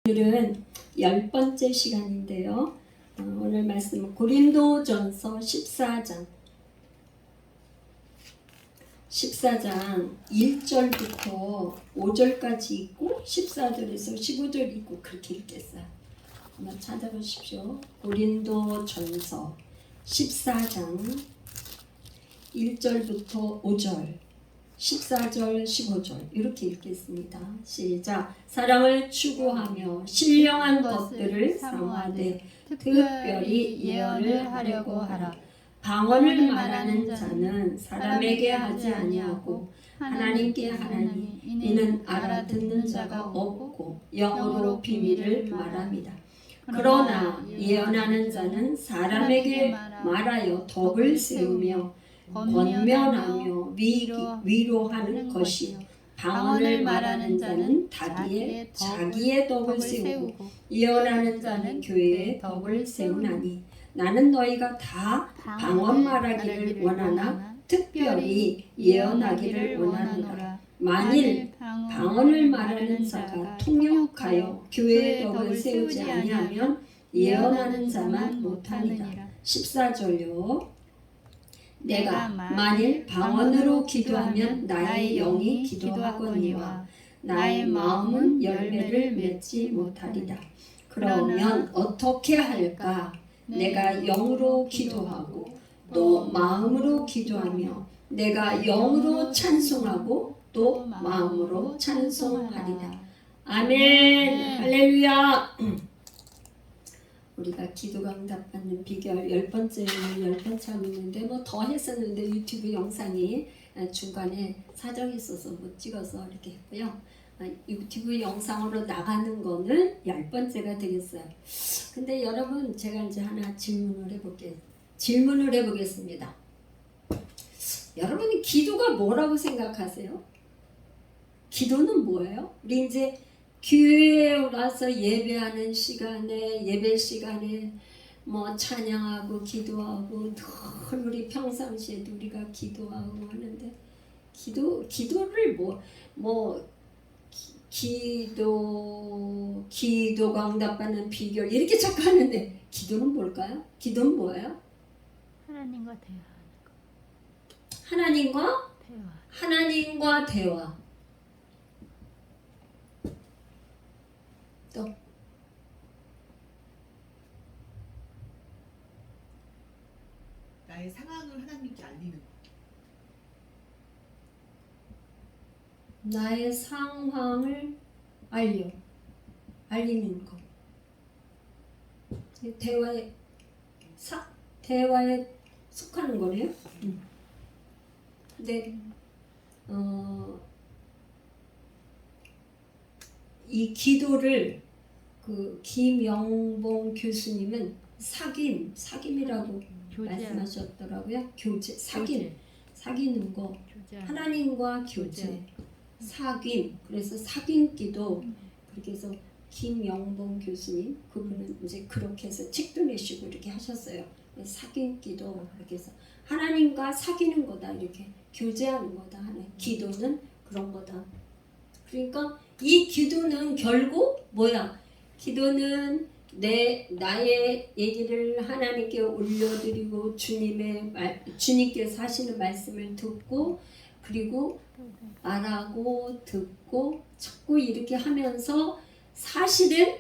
오늘은 10번째 시간인데요. 오늘 말씀은 고린도전서 14장 1절부터 5절까지 있고 14절에서 15절 있고 그렇게 읽겠어요. 한번 찾아보십시오. 고린도전서 14장 1절부터 5절 14절, 15절 이렇게 읽겠습니다. 시작. 사랑을 추구하며 신령한 것들을 사모하되 특별히 예언을 하려고 하라. 방언을 말하는 자는 사람에게 하지 아니하고 하나님께 하나니 이는 알아듣는 자가 없고 영어로 비밀을 말합니다. 그러나 예언하는 자는 사람에게 말하여 덕을 세우며 권면하며 위로하는 것이요 방언을 말하는 자는 자기의 덕을 세우고 예언하는 자는 교회의 덕을 세우나니 나는 너희가 다 방언 말하기를 원하나 특별히 예언하기를 원하노라. 만일 방언을 말하는 자가 통역하여 교회의 덕을 세우지 아니하면 예언하는 자만 못하니라. 14절요. 내가 만일 방언으로 기도하면 나의 영이 기도하거니와 나의 마음은 열매를 맺지 못하리라. 그러면 어떻게 할까? 내가 영으로 기도하고 또 마음으로 기도하며 내가 영으로 찬송하고 또 마음으로 찬송하리라. 아멘. 할렐루야. 우리가 기도가 응답받는 비결 10번째 하고 있는데 뭐 더 했었는데 유튜브 영상이 중간에 사정이 있어서 못 찍어서 이렇게 했고요. 유튜브 영상으로 나가는 거는 10번째가 되겠어요. 근데 여러분 제가 이제 하나 질문을 해보겠습니다. 여러분이 기도가 뭐라고 생각하세요? 기도는 뭐예요? 우리 이제 교회에 와서 예배하는 시간에 예배 시간에 뭐 찬양하고 기도하고 늘 우리 평상시에도 우리가 기도하고 하는데 기도를 기도가 응답받는 비결 이렇게 자꾸 하는데 기도는 뭘까요? 기도는 뭐예요? 하나님과 대화하는 거. 하나님과 대화. 또 나의 상황을 하나님께 알리는 거. 나의 상황을 알리는 거. 대화에 속하는 거네요. 근데 이 기도를 그 김영봉 교수님은 사귐이라고 말씀하셨더라고요. 사귀는 거, 하나님과 교제, 사귐. 그래서 사귐 기도. 그렇게 해서 김영봉 교수님 그분은 이제 그렇게 해서 책도 내시고 이렇게 하셨어요. 사귐 기도. 그렇게 해서 하나님과 사귀는 거다, 이렇게 교제하는 거다. 기도는 그런 거다. 그러니까 이 기도는 결국 뭐야? 기도는 나의 얘기를 하나님께 올려드리고 주님께서 하시는 말씀을 듣고 그리고 말하고 듣고 자꾸 이렇게 하면서 사실은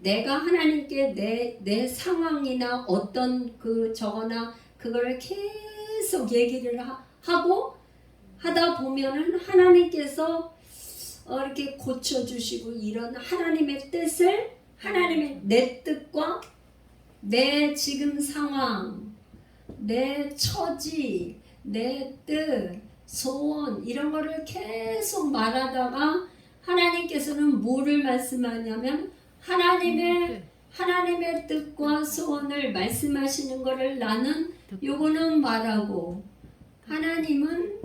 내가 하나님께 내 상황이나 어떤 저거나 그걸 계속 얘기를 하고 하다 보면은 하나님께서 이렇게 고쳐주시고 이런 하나님의 내 뜻과 내 지금 상황, 내 처지, 내 뜻, 소원 이런 거를 계속 말하다가 하나님께서는 뭐를 말씀하냐면 하나님의 뜻과 소원을 말씀하시는 거를 나는 요거는 말하고 하나님은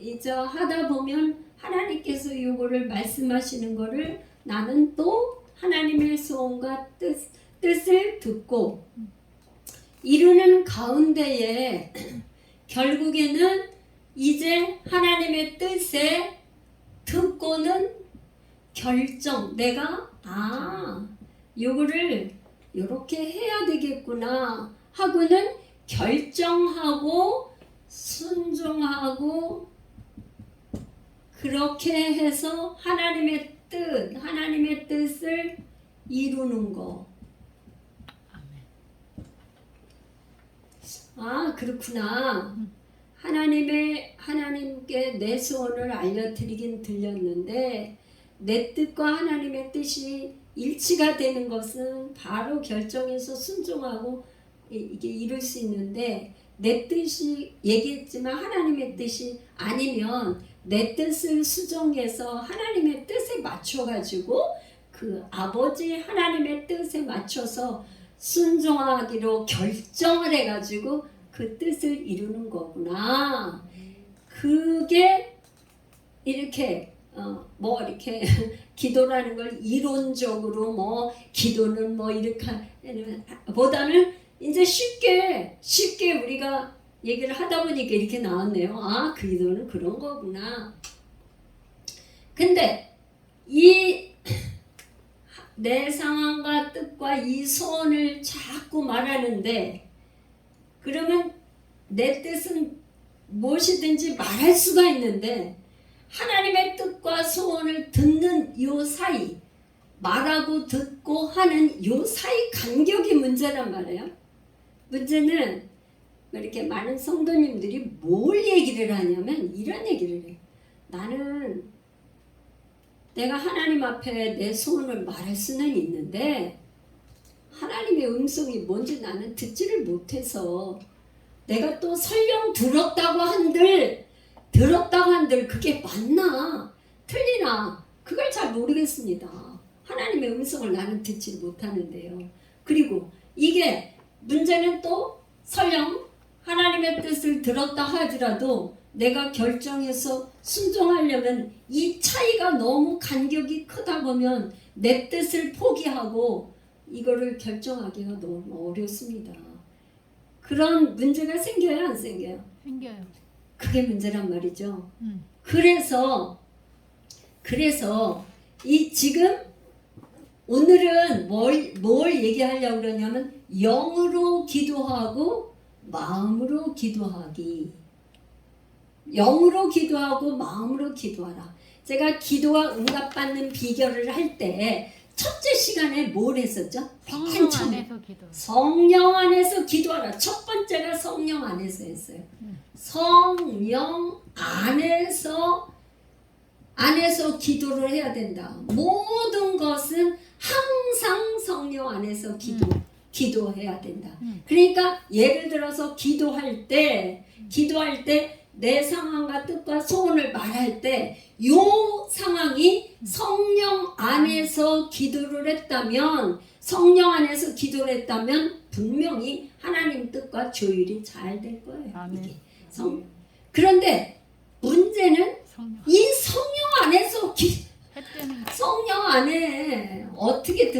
이제 하다 보면 하나님께서 요거를 말씀하시는 거를 나는 또 하나님의 소원과 뜻을 듣고 이루는 가운데에 결국에는 이제 하나님의 뜻에 듣고는 결정. 내가 요거를 요렇게 해야 되겠구나 하고는 결정하고 순종하고 그렇게 해서 하나님의 뜻을 이루는 거. 그렇구나. 하나님께 내 소원을 알려드리긴 들렸는데 내 뜻과 하나님의 뜻이 일치가 되는 것은 바로 결정해서 순종하고 이게 이룰 수 있는데 내 뜻이 얘기했지만 하나님의 뜻이 아니면 내 뜻을 수정해서 하나님의 뜻에 맞춰가지고 그 아버지 하나님의 뜻에 맞춰서 순종하기로 결정을 해가지고 그 뜻을 이루는 거구나. 그게 이렇게 이렇게 기도라는 걸 이론적으로 기도는 이렇게 보다는 이제 쉽게 우리가 얘기를 하다 보니까 이렇게 나왔네요. 기도는 그런 거구나. 근데 내 상황과 뜻과 이 소원을 자꾸 말하는데 그러면 내 뜻은 무엇이든지 말할 수가 있는데 하나님의 뜻과 소원을 듣는 요 사이 말하고 듣고 하는 요 사이 간격이 문제란 말이에요. 문제는 이렇게 많은 성도님들이 뭘 얘기를 하냐면 이런 얘기를 해요. 나는 내가 하나님 앞에 내 소원을 말할 수는 있는데 하나님의 음성이 뭔지 나는 듣지를 못해서 내가 또 설령 들었다고 한들 그게 맞나 틀리나 그걸 잘 모르겠습니다. 하나님의 음성을 나는 듣지 못하는데요. 그리고 이게 문제는 또 설령 하나님의 뜻을 들었다 하더라도 내가 결정해서 순종하려면 이 차이가 너무 간격이 크다 보면 내 뜻을 포기하고 이거를 결정하기가 너무 어렵습니다. 그런 문제가 생겨요, 안 생겨요? 생겨요. 그게 문제란 말이죠. 그래서 이 지금 오늘은 뭘 얘기하려고 그러냐면 영으로 기도하고 마음으로 기도하기. 영으로 기도하고 마음으로 기도하라. 제가 기도와 응답받는 비결을 할 때 첫째 시간에 뭘 했었죠? 성령 안에서 기도. 성령 안에서 기도하라. 첫 번째가 성령 안에서 했어요. 성령 안에서 기도를 해야 된다. 모든 것은 항상 성령 안에서 기도해야 된다. 그러니까 예를 들어서 기도할 때 내 상황과 뜻과 소원을 말할 때 요 상황이 성령 안에서 기도를 했다면 분명히 하나님 뜻과 조율이 잘 될 거예요. 이게 그런데 문제는 이 성령 안에서 성령 안에 어떻게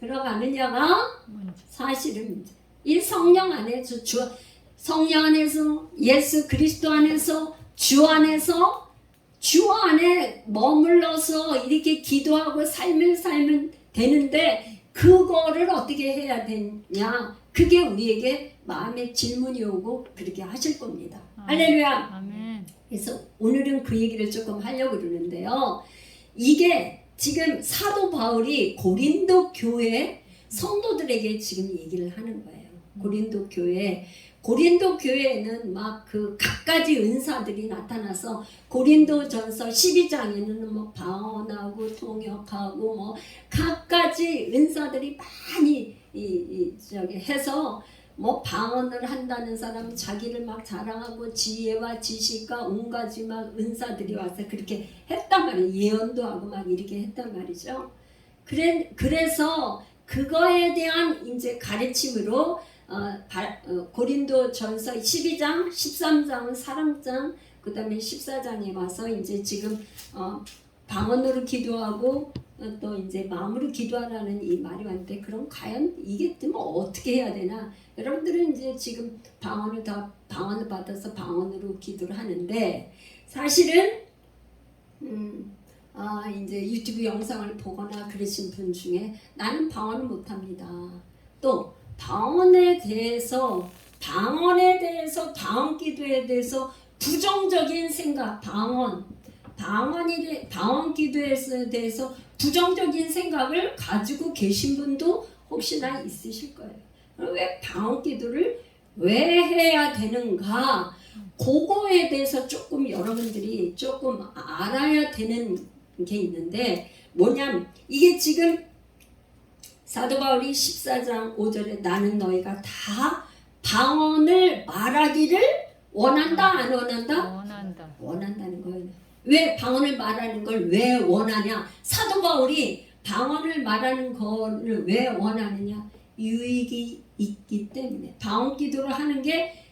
들어가느냐가 사실은 이 성령 안에서 성령 안에서 예수 그리스도 안에서 주 안에 머물러서 이렇게 기도하고 삶을 살면 되는데 그거를 어떻게 해야 되냐 그게 우리에게 마음의 질문이 오고 그렇게 하실 겁니다. 할렐루야. 아멘. 그래서 오늘은 그 얘기를 조금 하려고 그러는데요. 이게 지금 사도 바울이 고린도 교회 성도들에게 지금 얘기를 하는 거예요. 고린도 교회에는 막 그 갖가지 은사들이 나타나서 고린도전서 12장에는 방언하고 통역하고 갖가지 은사들이 많이 해서 방언을 한다는 사람 자기를 막 자랑하고 지혜와 지식과 온가지 막 은사들이 와서 그렇게 했단 말이에요. 예언도 하고 막 이렇게 했단 말이죠. 그래서 그거에 대한 이제 가르침으로 고린도전서 12장, 13장은 사랑장, 그 다음에 14장에 와서 이제 지금 방언으로 기도하고 또 이제 마음으로 기도하라는 이 말이 왔는데 그럼 과연 이게 뜨면 어떻게 해야 되나? 여러분들은 이제 지금 방언을 받아서 방언으로 기도를 하는데 사실은 이제 유튜브 영상을 보거나 그러신 분 중에 나는 방언을 못합니다. 또 방언에 대해서 방언 기도에 대해서 부정적인 생각, 방언 기도에 대해서 부정적인 생각을 가지고 계신 분도 혹시나 있으실 거예요. 왜 방언 기도를 왜 해야 되는가? 그거에 대해서 조금 여러분들이 조금 알아야 되는 게 있는데 뭐냐면 이게 지금 사도 바울이 14장 5절에 나는 너희가 다 방언을 말하기를 원한다 안 원한다? 원한다. 원한다는 거예요. 왜 방언을 말하는 걸 왜 원하냐? 사도 바울이 방언을 말하는 거를 왜 원하느냐? 유익이 있기 때문에. 방언 기도를 하는 게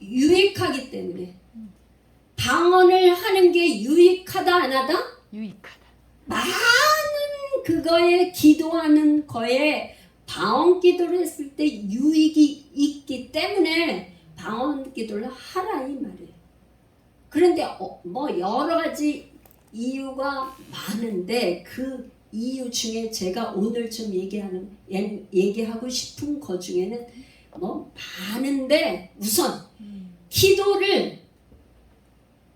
유익하기 때문에. 방언을 하는 게 유익하다 안 하다? 유익하다. 많은 그거에 기도하는 거에 방언 기도를 했을 때 유익이 있기 때문에 방언 기도를 하라 이 말이에요. 그런데 뭐 여러 가지 이유가 많은데 그 이유 중에 제가 오늘 좀 얘기하고 싶은 것 중에는 뭐 많은데 우선 기도를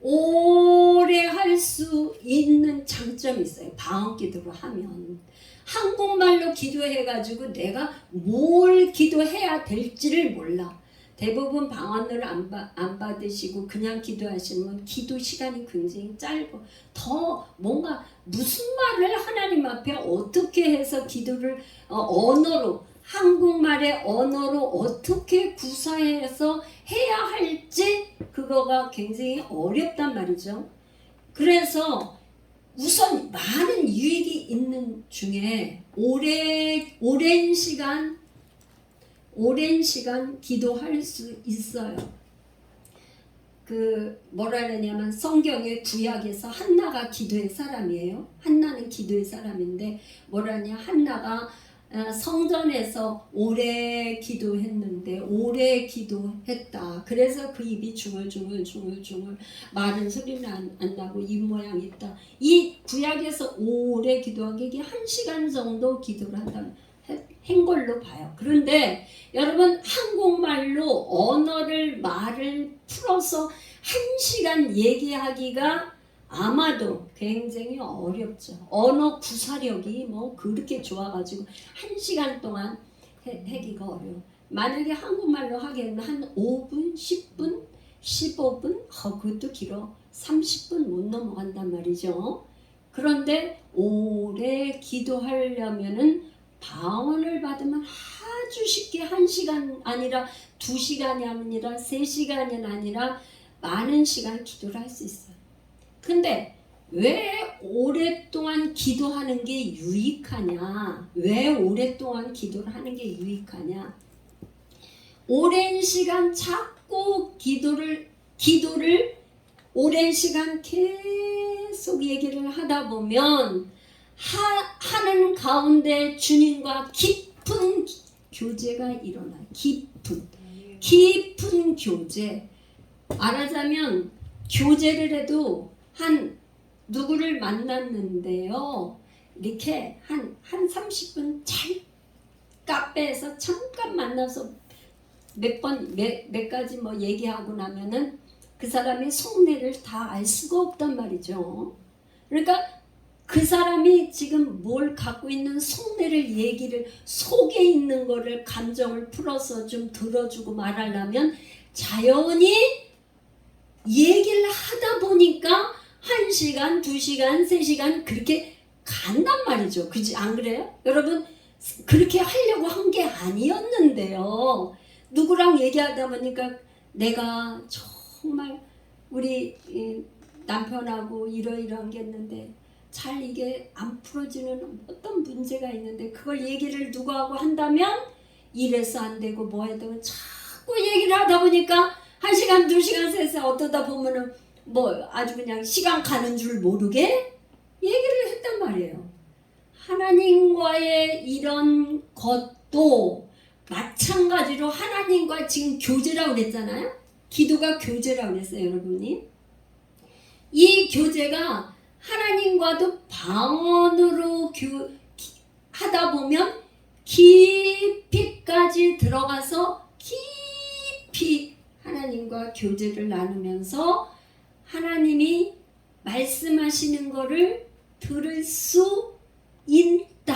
오래 할 수 있는 장점이 있어요. 방언 기도를 하면 한국말로 기도해가지고 내가 뭘 기도해야 될지를 몰라. 대부분 방언을 안 받으시고 그냥 기도하시면 기도 시간이 굉장히 짧고 더 뭔가 무슨 말을 하나님 앞에 어떻게 해서 기도를 언어로 한국말의 언어로 어떻게 구사해서 해야 할지 그거가 굉장히 어렵단 말이죠. 그래서 우선 많은 유익이 있는 중에 오랜 시간 기도할 수 있어요. 뭐라 그러냐면 성경의 구약에서 한나가 기도의 사람이에요. 한나는 기도의 사람인데 뭐라 하냐? 한나가 성전에서 오래 기도했는데 오래 기도했다. 그래서 그 입이 중얼중얼 마른 소리는 안 나고 입 모양이 있다. 이 구약에서 오래 기도한 게 1시간 정도 기도를 한다면 한 걸로 봐요. 그런데 여러분 한국말로 말을 풀어서 1시간 얘기하기가 아마도 굉장히 어렵죠. 언어 구사력이 뭐 그렇게 좋아가지고 1시간 동안 하기가 어려워. 만약에 한국말로 하기에는 한 5분, 10분, 15분, 그것도 길어. 30분 못 넘어간단 말이죠. 그런데 오래 기도하려면은 방언을 받으면 아주 쉽게 1시간 아니라 2시간이 아니라 3시간이 아니라 많은 시간 기도를 할 수 있어요. 근데 왜 오랫동안 기도하는 게 유익하냐? 왜 오랫동안 기도를 하는 게 유익하냐? 오랜 시간 자꾸 기도를 오랜 시간 계속 얘기를 하다 보면 하는 가운데 주님과 깊은 교제가 일어나요. 깊은 교제. 말하자면 교제를 해도 누구를 만났는데요. 이렇게 한 30분 카페에서 잠깐 만나서 몇 가지 뭐 얘기하고 나면은 그 사람의 속내를 다 알 수가 없단 말이죠. 그러니까 그 사람이 지금 뭘 갖고 있는 속내를 속에 있는 거를 감정을 풀어서 좀 들어주고 말하려면 자연히 얘기를 하다 보니까 1시간, 2시간, 3시간 그렇게 간단 말이죠. 그지 안 그래요? 여러분 그렇게 하려고 한 게 아니었는데요. 누구랑 얘기하다 보니까 내가 정말 우리 남편하고 이러이러한 게 있는데 잘 이게 안 풀어지는 어떤 문제가 있는데 그걸 얘기를 누구하고 한다면 이래서 안 되고 뭐 해야 되고 자꾸 얘기를 하다 보니까 1시간, 2시간, 3시간 어떠다 보면은 뭐 아주 그냥 시간 가는 줄 모르게 얘기를 했단 말이에요. 하나님과의 이런 것도 마찬가지로 하나님과 지금 교제라고 그랬잖아요. 기도가 교제라고 그랬어요, 여러분이. 이 교제가 하나님과도 방언으로 하다 보면 깊이까지 들어가서 깊이 하나님과 교제를 나누면서 하나님이 말씀하시는 거를 들을 수 있다.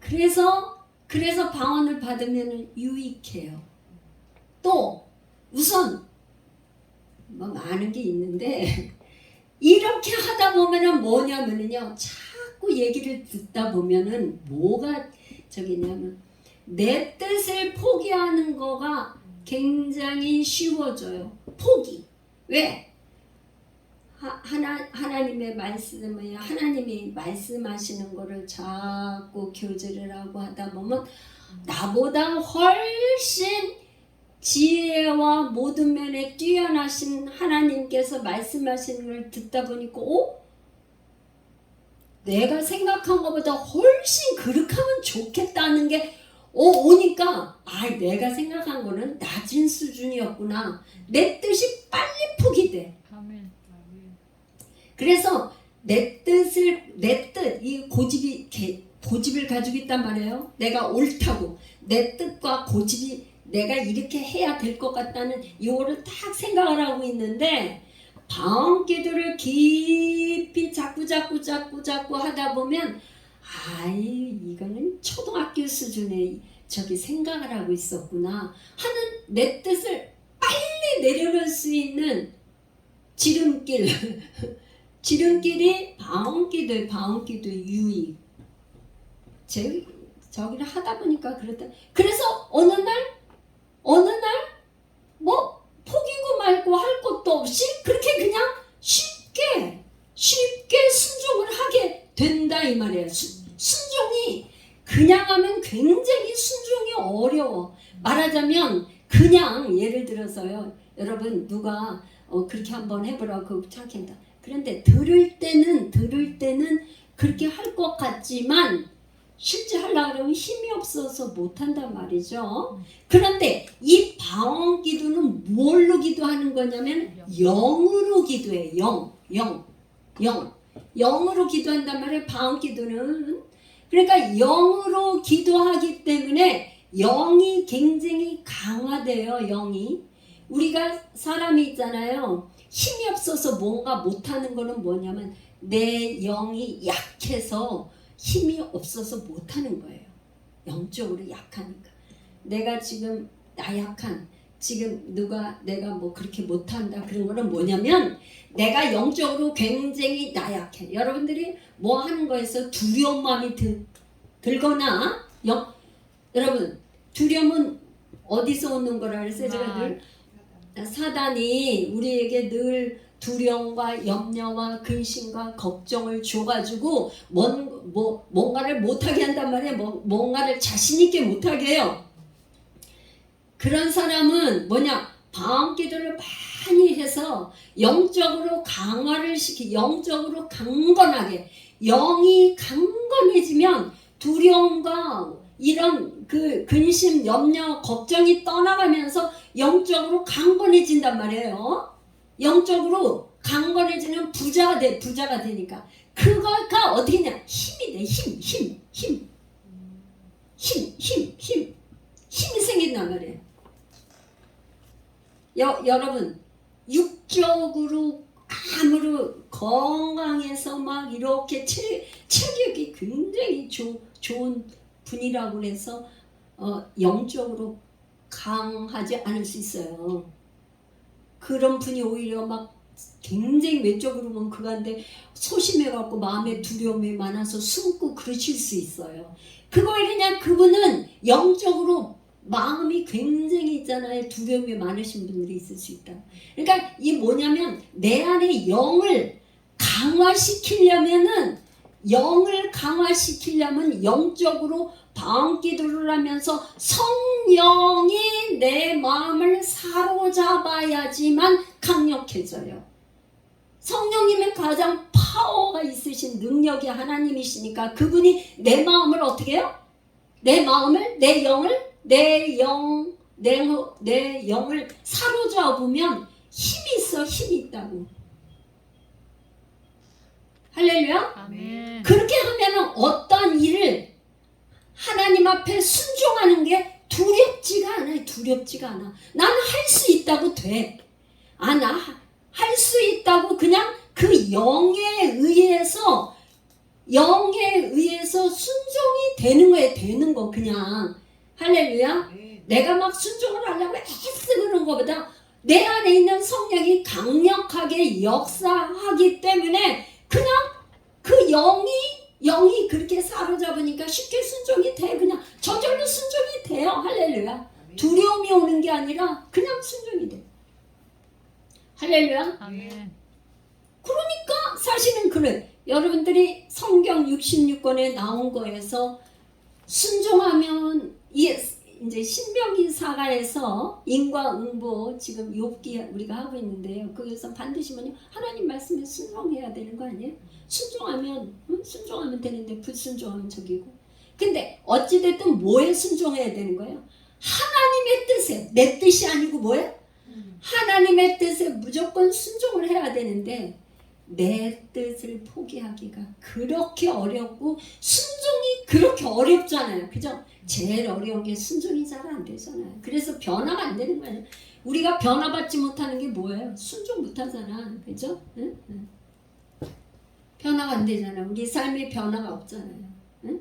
그래서 방언을 받으면 유익해요. 또 우선 뭐 많은 게 있는데 이렇게 하다 보면은 뭐냐면은요, 자꾸 얘기를 듣다 보면은 뭐가 저기냐면 내 뜻을 포기하는 거가 굉장히 쉬워져요. 포기. 왜? 하나님의 말씀을 하나님이 말씀하시는 거를 자꾸 교제를 하고 하다 보면 나보다 훨씬 지혜와 모든 면에 뛰어나신 하나님께서 말씀하시는 걸 듣다 보니까 내가 생각한 것보다 훨씬 그렇게 하면 좋겠다는 게 오니까 내가 생각한 거는 낮은 수준이었구나. 내 뜻이 빨리 포기돼. 아멘. 그래서 내 뜻, 이 고집을 가지고 있단 말이에요. 내가 옳다고. 내 뜻과 고집이 내가 이렇게 해야 될 것 같다는 이거를 딱 생각을 하고 있는데 방언 기도를 깊이 자꾸 하다 보면 이거는 초등학교 수준의 저기 생각을 하고 있었구나 하는 내 뜻을 빨리 내려놓을 수 있는 지름길이 방언 기도의 유익. 저기를 하다 보니까 그랬다. 그래서 어느 날 뭐 포기고 말고 할 것도 없이 그렇게 그냥 쉽게 순종을 하게 된다 이 말이에요. 순종이 그냥 하면 굉장히 순종이 어려워. 말하자면 그냥 예를 들어서요. 여러분 누가 그렇게 한번 해보라고 착한다. 그런데 들을 때는 그렇게 할 것 같지만 실제 하려고 하면 힘이 없어서 못한단 말이죠. 그런데 이 방언 기도는 뭘로 기도하는 거냐면 영으로 기도해. 영으로 기도한단 말이에요. 방언 기도는. 그러니까 영으로 기도하기 때문에 영이 굉장히 강화돼요. 영이. 우리가 사람이 있잖아요. 힘이 없어서 뭔가 못하는 거는 뭐냐면 내 영이 약해서 힘이 없어서 못하는 거예요. 영적으로 약하니까. 내가 지금 나약한 지금 내가 뭐 그렇게 못한다 그런 거는 뭐냐면 내가 영적으로 굉장히 나약해. 여러분들이 뭐 하는 거에서 두려운 마음이 들거나 여러분 두려움은 어디서 오는 거라 그랬어요? 제가 늘 사단이 우리에게 늘 두려움과 염려와 근심과 걱정을 줘가지고 뭔가를 못하게 한단 말이에요. 뭔가를 자신 있게 못하게 해요. 그런 사람은 방언 기도를 많이 해서 영적으로 강화를 영적으로 강건하게 영이 강건해지면 두려움과 이런 그 근심, 염려, 걱정이 떠나가면서 영적으로 강건해진단 말이에요. 영적으로 강건해지는 부자가 되니까 그거가 어떻게 되냐? 힘이 돼. 힘이 생긴단 말이에요. 여러분 육적으로 아무리 건강해서 막 이렇게 체격이 굉장히 좋은 분이라고 해서 영적으로 강하지 않을 수 있어요. 그런 분이 오히려 막 굉장히 외적으로 보면 그간데 소심해갖고 마음에 두려움이 많아서 숨고 그러실 수 있어요. 그거에 그냥 그분은 영적으로 마음이 굉장히 있잖아요. 두려움이 많으신 분들이 있을 수 있다. 그러니까 이 뭐냐면 내 안에 영을 강화시키려면 영적으로 방언 기도를 하면서 성령이 내 마음을 사로잡아야지만 강력해져요. 성령님의 가장 파워가 있으신 능력이 하나님이시니까 그분이 내 마음을 어떻게 해요? 내 영을 사로잡으면 힘이 있다고. 할렐루야. 아멘. 그렇게 하면은 어떤 일을 하나님 앞에 순종하는 게 두렵지가 않아요. 두렵지가 않아. 나는 할 수 있다고 돼. 아, 나 할 수 있다고 그냥 그 영에 의해서 순종이 되는 거예요. 되는 거 그냥. 할렐루야. 네. 내가 막 순종을 하려고 애쓰는 것보다 내 안에 있는 성령이 강력하게 역사하기 때문에 그냥 그 영이 그렇게 사로잡으니까 쉽게 순종이 돼. 그냥 저절로 순종이 돼요. 할렐루야. 아멘. 두려움이 오는 게 아니라 그냥 순종이 돼. 할렐루야. 아멘. 그러니까 사실은 그래. 여러분들이 성경 66권에 나온 거에서 순종하면 이제 신명기사가에서 인과응보 지금 욥기 우리가 하고 있는데요. 거기서 반드시 뭐냐 하나님 말씀에 순종해야 되는 거 아니에요? 순종하면 되는데 불순종하면 저기고. 근데 어찌됐든 뭐에 순종해야 되는 거예요? 하나님의 뜻에. 내 뜻이 아니고 뭐예요? 하나님의 뜻에 무조건 순종을 해야 되는데 내 뜻을 포기하기가 그렇게 어렵고 순종이 그렇게 어렵잖아요. 그죠? 제일 어려운 게 순종이 잘 안 되잖아요. 그래서 변화가 안 되는 거예요. 우리가 변화받지 못하는 게 뭐예요? 순종 못하잖아. 그죠? 응? 응. 변화가 안 되잖아요. 우리 삶에 변화가 없잖아요. 응?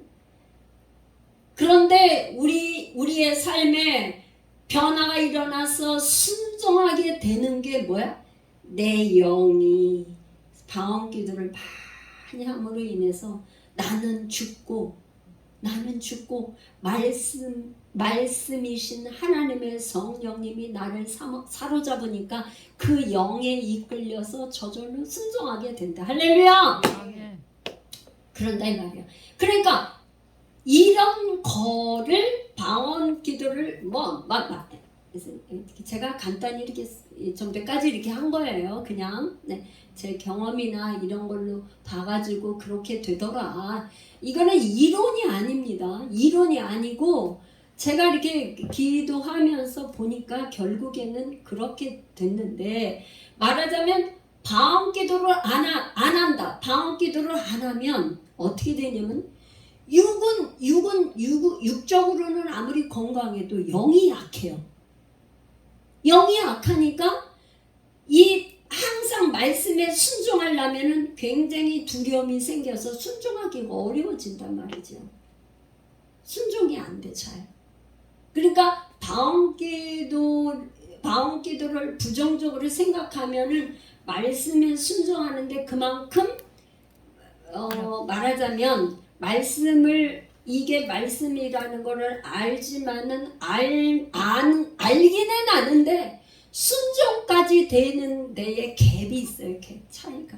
그런데 우리의 삶에 변화가 일어나서 순종하게 되는 게 뭐야? 내 영이 방언기도를 많이 함으로 인해서 나는 죽고 말씀이신 하나님의 성령님이 나를 사로잡으니까 그 영에 이끌려서 저절로 순종하게 된다. 할렐루야. 아멘. 그런다 이 말이야. 그러니까 이런 거를 방언 기도를 제가 간단히 이렇게 좀 전까지 이렇게 한 거예요. 그냥 네, 제 경험이나 이런 걸로 봐가지고 그렇게 되더라. 이거는 이론이 아닙니다. 이론이 아니고 제가 이렇게 기도하면서 보니까 결국에는 그렇게 됐는데 말하자면 방언 기도를 안 한다. 방언 기도를 안 하면 어떻게 되냐면 육적으로는 아무리 건강해도 영이 약해요. 영이 약하니까 항상 말씀에 순종하려면은 굉장히 두려움이 생겨서 순종하기가 어려워진단 말이죠. 순종이 안 돼, 잘. 그러니까 방언 기도를 부정적으로 생각하면은 말씀에 순종하는데 그만큼 말하자면 이게 말씀이라는 거를 알지만은 알기는 아는데 순종까지 되는 데에 갭이 있어요. 갭 차이가.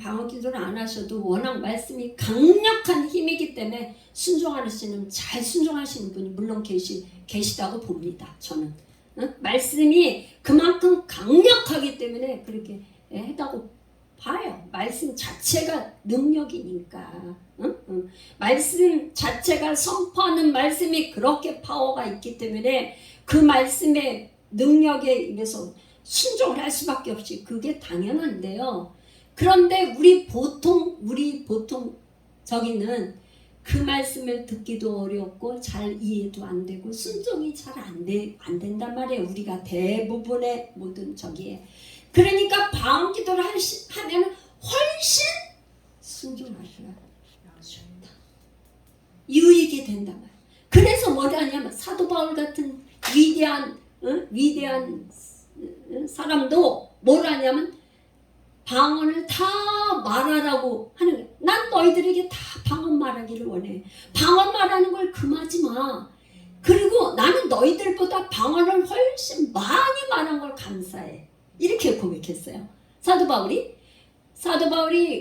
방언 기도를 안 하셔도 워낙 말씀이 강력한 힘이기 때문에 순종하시는 잘 순종하시는 분이 물론 계시다고 봅니다. 저는 말씀이 그만큼 강력하기 때문에 그렇게 했다고 봐요. 말씀 자체가 능력이니까. 말씀 자체가 선포하는 말씀이 그렇게 파워가 있기 때문에 그 말씀의 능력에 의해서 순종을 할 수밖에 없이 그게 당연한데요. 그런데 우리 보통 저기는 그 말씀을 듣기도 어렵고 잘 이해도 안 되고 순종이 잘 안 된단 말이에요. 우리가 대부분의 모든 저기에. 그러니까 방언 기도를 하면 훨씬 순종하기가 쉽다. 유익이 된단 말이야. 그래서 뭐냐면 사도 바울 같은 위대한 사람도 뭐라냐면 방언을 다 말하라고 하는 거야. 난 너희들에게 다 방언 말하기를 원해. 방언 말하는 걸 금하지 마. 그리고 나는 너희들보다 방언을 훨씬 많이 말한 걸 감사해. 이렇게 고백했어요. 사도 바울이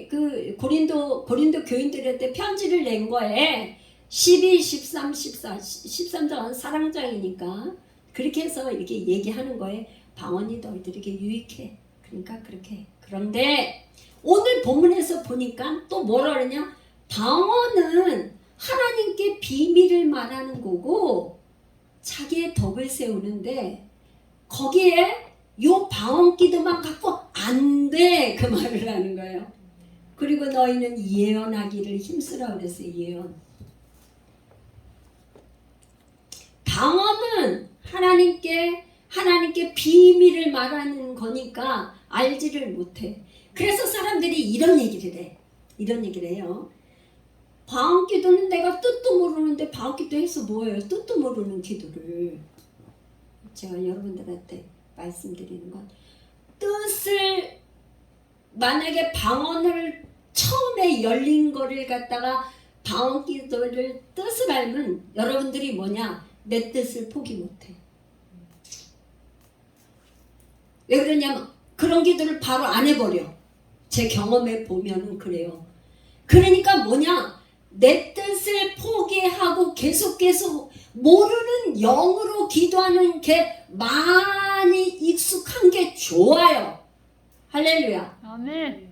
그 고린도 교인들한테 편지를 낸 거에 12, 13, 14, 13장은 사랑장이니까 그렇게 해서 이렇게 얘기하는 거에 방언이 너희들에게 유익해. 그러니까 그렇게 해. 그런데 오늘 본문에서 보니까 또 뭐라 그러냐? 방언은 하나님께 비밀을 말하는 거고 자기의 덕을 세우는데 거기에 요 방언 기도만 갖고 안 돼. 그 말을 하는 거예요. 그리고 너희는 예언하기를 힘쓰라 그랬어요. 예언. 방언은 하나님께 비밀을 말하는 거니까 알지를 못해. 그래서 사람들이 이런 얘기를 해. 이런 얘기를 해요. 방언기도는 내가 뜻도 모르는데 방언기도 해서 뭐예요? 뜻도 모르는 기도를. 제가 여러분들한테 말씀드리는 건 뜻을 만약에 방언을 처음에 열린 거를 갖다가 방언기도를 뜻을 알면 여러분들이 뭐냐? 내 뜻을 포기 못해. 왜 그러냐면 그런 기도를 바로 안 해버려. 제 경험에 보면은 그래요. 그러니까 뭐냐? 내 뜻을 포기하고 계속 모르는 영으로 기도하는 게 많이 익숙한 게 좋아요. 할렐루야. 아멘.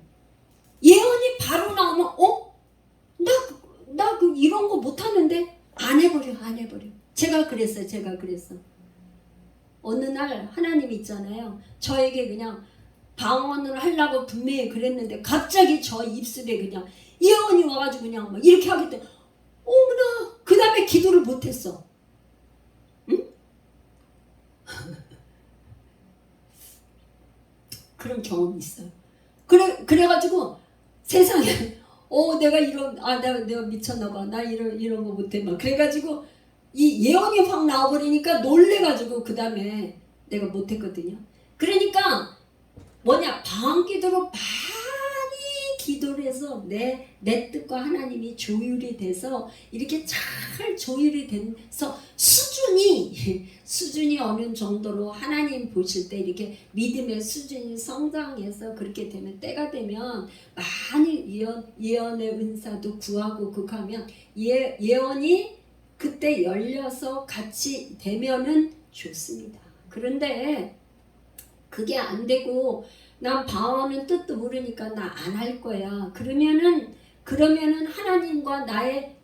예언이 바로 나오면 나 이런 거 못하는데 안 해버려. 제가 그랬어요. 어느 날 하나님 있잖아요. 저에게 그냥 방언을 하려고 분명히 그랬는데 갑자기 저 입술에 그냥 예언이 와가지고 그냥 막 이렇게 하겠대. 어머나. 그 다음에 기도를 못했어. 응? 그런 경험이 있어요. 그래가지고 세상에 내가 내가 미쳤나봐. 나 이런 거 못해. 막 그래가지고 이 예언이 확 나와버리니까 놀래가지고 그 다음에 내가 못했거든요. 그러니까 뭐냐? 방언기도로 많이 기도를 해서 내 뜻과 하나님이 조율이 돼서 이렇게 잘 조율이 돼서 수준이 어느 정도로 하나님 보실 때 이렇게 믿음의 수준이 성장해서 그렇게 되면 때가 되면 많이 예언의 은사도 구하고 극하면 예언이 그때 열려서 같이 되면은 좋습니다. 그런데 그게 안 되고 난 방언은 뜻도 모르니까 나 안 할 거야. 그러면은 하나님과 나의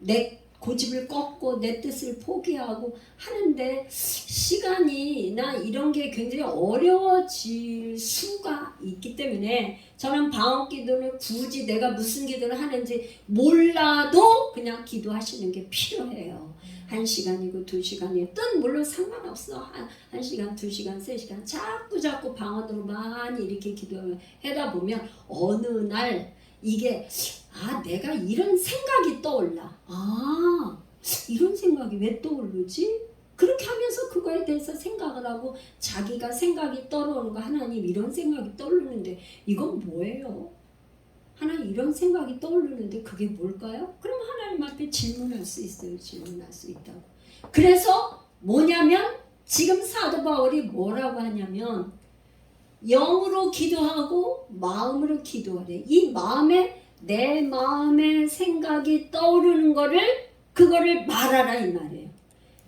내 고집을 꺾고 내 뜻을 포기하고 하는데 시간이 나 이런 게 굉장히 어려워질 수가 있기 때문에 저는 방언 기도는 굳이 내가 무슨 기도를 하는지 몰라도 그냥 기도하시는 게 필요해요. 1시간이고 2시간이고 뜻 물론 상관없어. 1시간, 2시간, 3시간 자꾸 방언으로 많이 이렇게 기도하다 보면 어느 날 이게 내가 이런 생각이 떠올라. 이런 생각이 왜 떠오르지? 그렇게 하면서 그거에 대해서 생각을 하고 자기가 생각이 떠오르는 거 하나님 이런 생각이 떠오르는데 이건 뭐예요? 하나님 이런 생각이 떠오르는데 그게 뭘까요? 그럼 하나님 앞에 질문할 수 있어요. 질문할 수 있다고. 그래서 뭐냐면 지금 사도 바울이 뭐라고 하냐면 영으로 기도하고 마음으로 기도하래. 이 내 마음에 생각이 떠오르는 그거를 말하라 이 말이에요.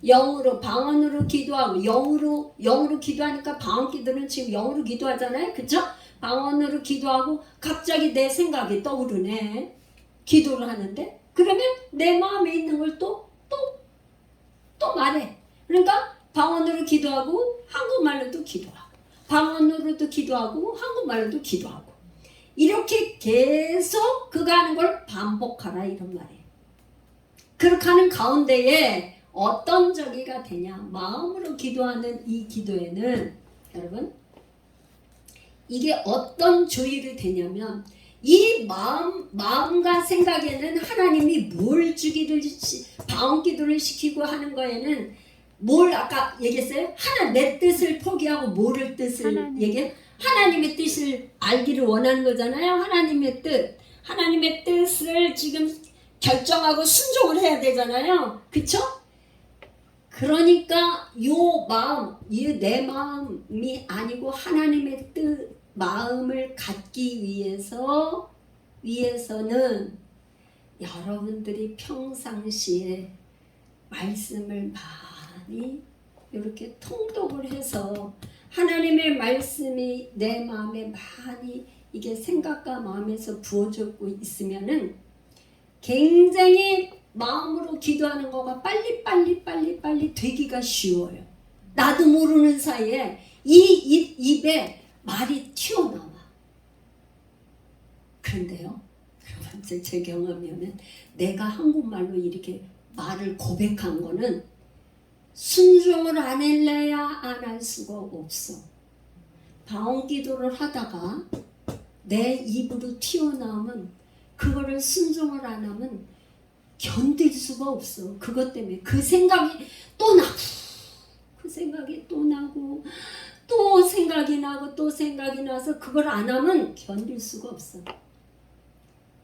영으로 방언으로 기도하고 영으로 기도하니까 방언 기도는 지금 영으로 기도하잖아요. 그쵸? 방언으로 기도하고 갑자기 내 생각이 떠오르네. 기도를 하는데 그러면 내 마음에 있는 걸 또 말해. 그러니까 방언으로 기도하고 한국말로도 기도하고 방언으로도 기도하고 한국말로도 기도하고 이렇게 계속 그거 하는 걸 반복하라 이런 말이에요. 그렇게 하는 가운데에 어떤 저기가 되냐. 마음으로 기도하는 이 기도에는 여러분 이게 어떤 조율이 되냐면 이 마음과 생각에는 하나님이 뭘 주기를 방언 기도를 시키고 하는 거에는 뭘 아까 얘기했어요? 내 뜻을 포기하고 뭐를 뜻을 얘기해? 하나님의 뜻을 알기를 원하는 거잖아요. 하나님의 뜻을 지금 결정하고 순종을 해야 되잖아요. 그쵸? 그러니까 내 마음이 아니고 하나님의 마음을 갖기 위해서는 여러분들이 평상시에 말씀을 많이 이렇게 통독을 해서 하나님의 말씀이 내 마음에 많이 이게 생각과 마음에서 부어지고 있으면은 굉장히 마음으로 기도하는 거가 빨리 되기가 쉬워요. 나도 모르는 사이에 이 입에 말이 튀어나와. 그런데요, 여러분 제 경험이면 내가 한국말로 이렇게 말을 고백한 거는 순종을 안 할래야 안 할 수가 없어. 방언 기도를 하다가 내 입으로 튀어나오면 그거를 순종을 안 하면 견딜 수가 없어. 그것 때문에 그 생각이 또 나고 그 생각이 또 나고 또 생각이 나고 또 생각이 나서 그걸 안 하면 견딜 수가 없어.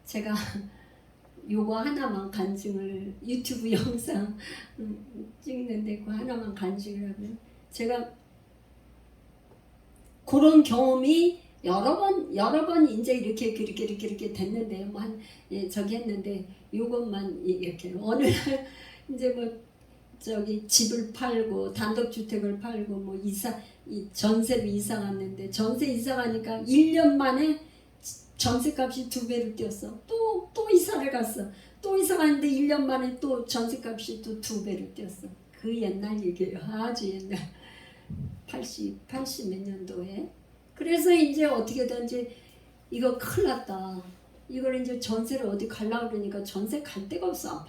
제가 요거 하나만 간증을 유튜브 영상 찍는데 그 하나만 간증을 하면 제가 그런 경험이 여러 번 이제 이렇게 됐는데 뭐한 저기 했는데 요것만 이렇게 어느 날 이제 뭐 저기 집을 팔고 단독주택을 팔고 뭐 전세로 이사 갔는데 전세 이사 가니까 1년 만에 전세값이 2배로 뛰었어. 또 이사를 갔어. 또 이사 갔는데 1년 만에 또 전세값이 또 2배로 뛰었어. 그 옛날 얘기예요. 아주 옛날 80 몇 년도에. 그래서 이제 어떻게든지 이거 큰일 났다. 이걸 이제 전세를 어디 가려고 그러니까 전세 갈 데가 없어.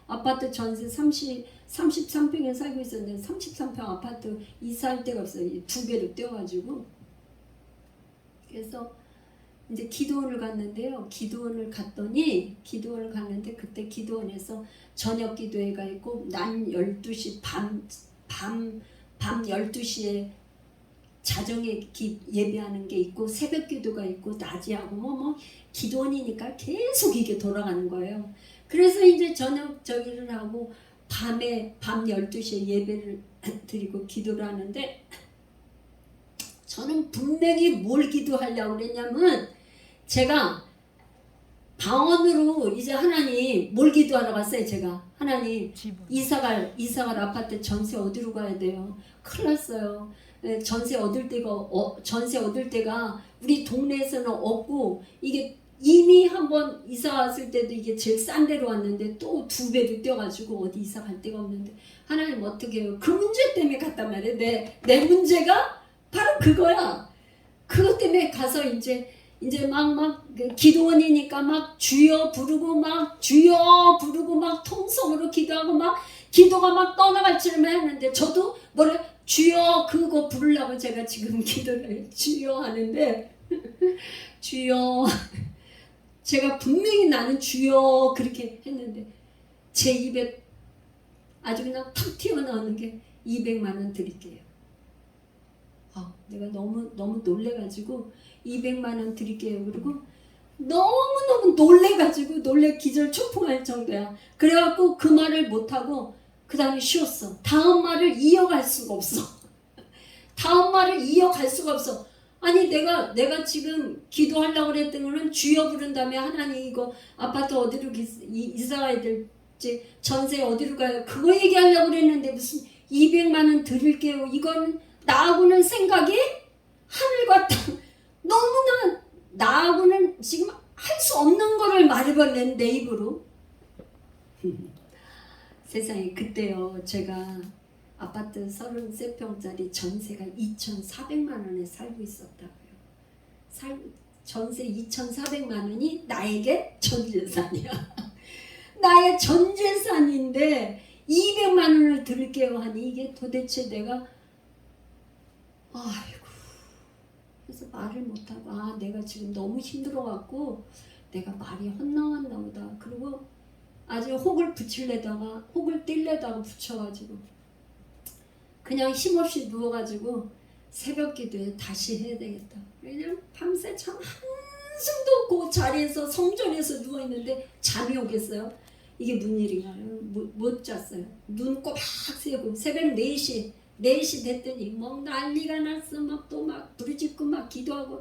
아파트 전세 33평에 살고 있었는데 33평 아파트 이사할 데가 없어요. 2배로 뛰어가지고. 그래서 이제 기도원을 갔는데요. 기도원을 갔는데 그때 기도원에서 저녁 기도회가 있고 난 12시 밤 12시에 자정에 예배하는 게 있고 새벽 기도가 있고 낮에 하고 뭐 기도원이니까 계속 이게 돌아가는 거예요. 그래서 이제 저녁 저기를 하고 밤 12시에 예배를 드리고 기도를 하는데 저는 분명히 뭘 기도하려고 그랬냐면 제가 방언으로 이제 하나님 뭘 기도하러 갔어요. 제가 하나님 이사갈 아파트 전세 어디로 가야 돼요? 큰일 났어요. 전세 얻을 데가 우리 동네에서는 없고 이게 이미 한번 이사 왔을 때도 이게 제일 싼 데로 왔는데 또 2배로 뛰어가지고 어디 이사 갈 데가 없는데 하나님 어떻게 해요? 그 문제 때문에 갔단 말이에요. 내 문제가 바로 그거야. 그것 때문에 가서 이제 막 기도원이니까 막 주여 부르고 막 통성으로 기도하고 막 기도가 막 떠나갈 줄만 했는데 저도 주여 그거 부르려고 제가 지금 기도를 주여 하는데 주여 제가 분명히 나는 주여 그렇게 했는데 제 입에 아주 그냥 탁 튀어나오는 게 200만 원 드릴게요. 내가 너무 놀래가지고 200만 원 드릴게요. 그리고 너무 놀래가지고 기절 초풍할 정도야. 그래갖고 그 말을 못하고 그 다음에 쉬었어. 다음 말을 이어갈 수가 없어. 아니 내가 지금 기도하려고 그랬던 거는 주여 부른 다음에 하나님 이거 아파트 어디로 이사 가야 될지 전세 어디로 가요? 그거 얘기하려고 그랬는데 무슨 200만 원 드릴게요. 이건 나하고는 생각이 하늘과 땅 너무나 나하고는 지금 할 수 없는 거를 말해버린 내 입으로. 세상에 그때요 제가 아파트 33평짜리 전세가 2,400만 원에 살고 있었다고요. 전세 2,400만 원이 나에게 전재산이야. 나의 전재산인데 200만 원을 드릴게요 하니 이게 도대체 내가 아이고 그래서 말을 못하고 내가 지금 너무 힘들어갖고 내가 말이 헛나왔나 보다. 그리고 아주 혹을 뛸래다가 붙여가지고 그냥 힘없이 누워가지고 새벽 기도에 다시 해야 되겠다. 왜냐면 밤새 참 한숨도 없고 자리에서 성전에서 누워있는데 잠이 오겠어요? 이게 무슨 일인가요? 못 잤어요. 눈 꼬박 세고 새벽 4시 됐더니 막 난리가 났어. 막 부르짖고 막 기도하고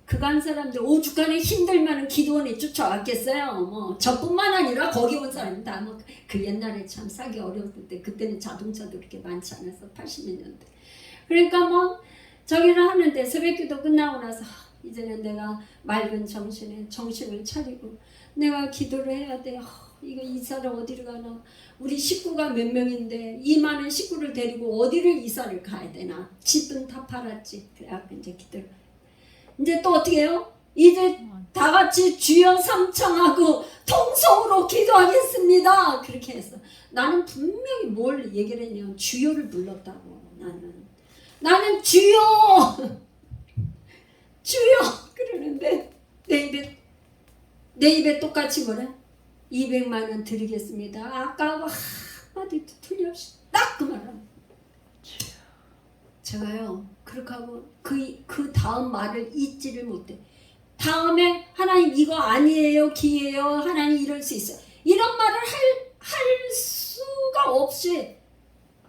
그간 사람들 오죽하네 힘들면은 기도원에 쫓아왔겠어요. 저뿐만 아니라 거기 온 사람이 다 그 옛날에 참 사기 어려웠을 때 그때는 자동차도 그렇게 많지 않아서 80몇 년대. 그러니까 저기를 하는데 새벽기도 끝나고 나서 이제는 내가 맑은 정신을 차리고 내가 기도를 해야 돼. 이거 이사를 어디를 가나. 우리 식구가 몇 명인데 이 많은 식구를 데리고 어디를 이사를 가야 되나. 집은 다 팔았지. 그래갖고 이제 기도를 이제 또 어떻게 해요? 이제 다 같이 주여 삼창하고 통성으로 기도하겠습니다. 그렇게 했어. 나는 분명히 뭘 얘기를 했냐면 주여를 불렀다고. 나는 주여 주여 그러는데 내 입에 똑같이 뭐래? 200만 원 드리겠습니다. 아까 한마디도 틀림없이 딱 그 말을. 제가요 그렇게 하고 그 다음 말을 잊지를 못해. 다음에 하나님 이거 아니에요 기회예요 하나님 이럴 수 있어요 이런 말을 할 수가 없이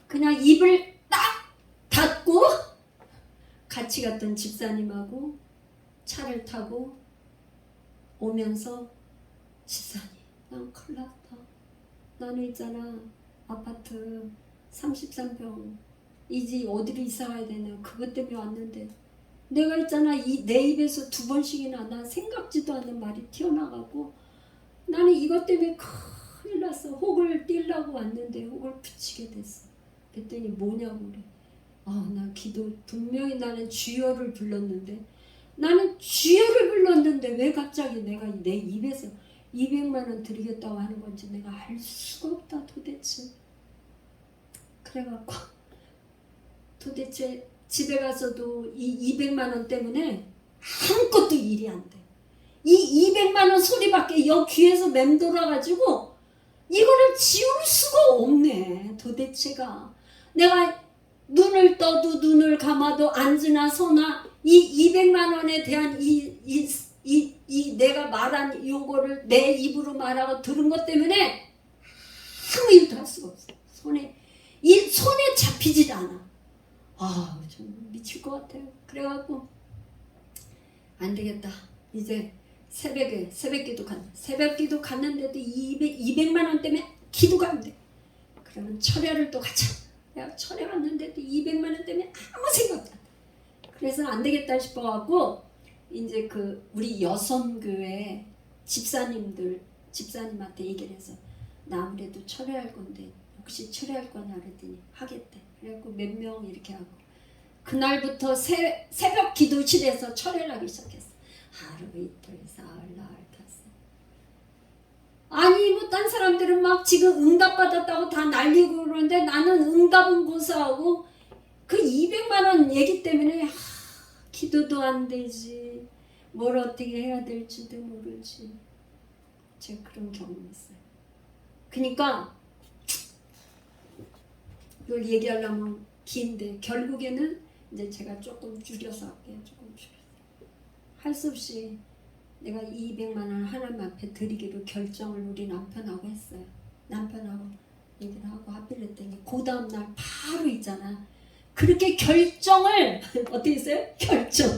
그냥 입을 딱 닫고 같이 갔던 집사님하고 차를 타고 오면서 집사님 난 큰일 났다. 나는 있잖아 아파트 33평 이 집 어디로 이사 가야 되냐 그것 때문에 왔는데 내가 있잖아 내 입에서 2번씩이나 난 생각지도 않는 말이 튀어나가고 나는 이것 때문에 큰일 났어. 혹을 띄려고 왔는데 혹을 붙이게 됐어. 그랬더니 뭐냐고 그래. 나 기도 분명히 나는 주여를 불렀는데 나는 주여를 불렀는데 왜 갑자기 내가 내 입에서 200만 원 드리겠다고 하는 건지 내가 알 수가 없다 도대체. 그래갖고 도대체 집에 가서도 이 200만 원 때문에 아무것도 일이 안 돼. 이 200만 원 소리밖에 여 귀에서 맴돌아가지고 이거를 지울 수가 없네. 도대체가 내가 눈을 떠도 눈을 감아도 앉으나 서나 이 200만 원에 대한 이 내가 말한 요거를 내 입으로 말하고 들은 것 때문에 아무 일도 할 수가 없어. 손에 잡히질 않아. 좀 미칠 것 같아요. 그래갖고 안 되겠다. 이제 새벽 기도 갔는데도 200만 원 때문에 기도가 안 돼. 그러면 철야를 또 가자. 내가 철야 갔는데도 200만 원 때문에 아무 생각도 안 돼. 그래서 안 되겠다 싶어갖고 이제 우리 여성교회 집사님한테 얘기를 해서 나 아무래도 철회할 건데 혹시 철회할 거냐 그랬더니 하겠대. 그래갖고 몇 명 이렇게 하고 그날부터 새벽 기도실에서 철회를 하기 시작했어. 하루 이틀 사흘 나흘 탔어. 아니 딴 사람들은 막 지금 응답받았다고 다 날리고 그러는데 나는 응답은 고사하고 그 200만 원 얘기 때문에 기도도 안 되지. 뭘 어떻게 해야 될지도 모르지. 제가 그런 경험했어요. 그러니까 이걸 얘기하려면 긴데 결국에는 이제 제가 조금 줄여서 할게요. 할 수 없이 내가 200만 원 하나님 앞에 드리기로 결정을 우리 남편하고 했어요. 남편하고 얘기를 하고 합의했더니 그 다음날 바로 있잖아. 그렇게 결정을 어떻게 했어요? 결정.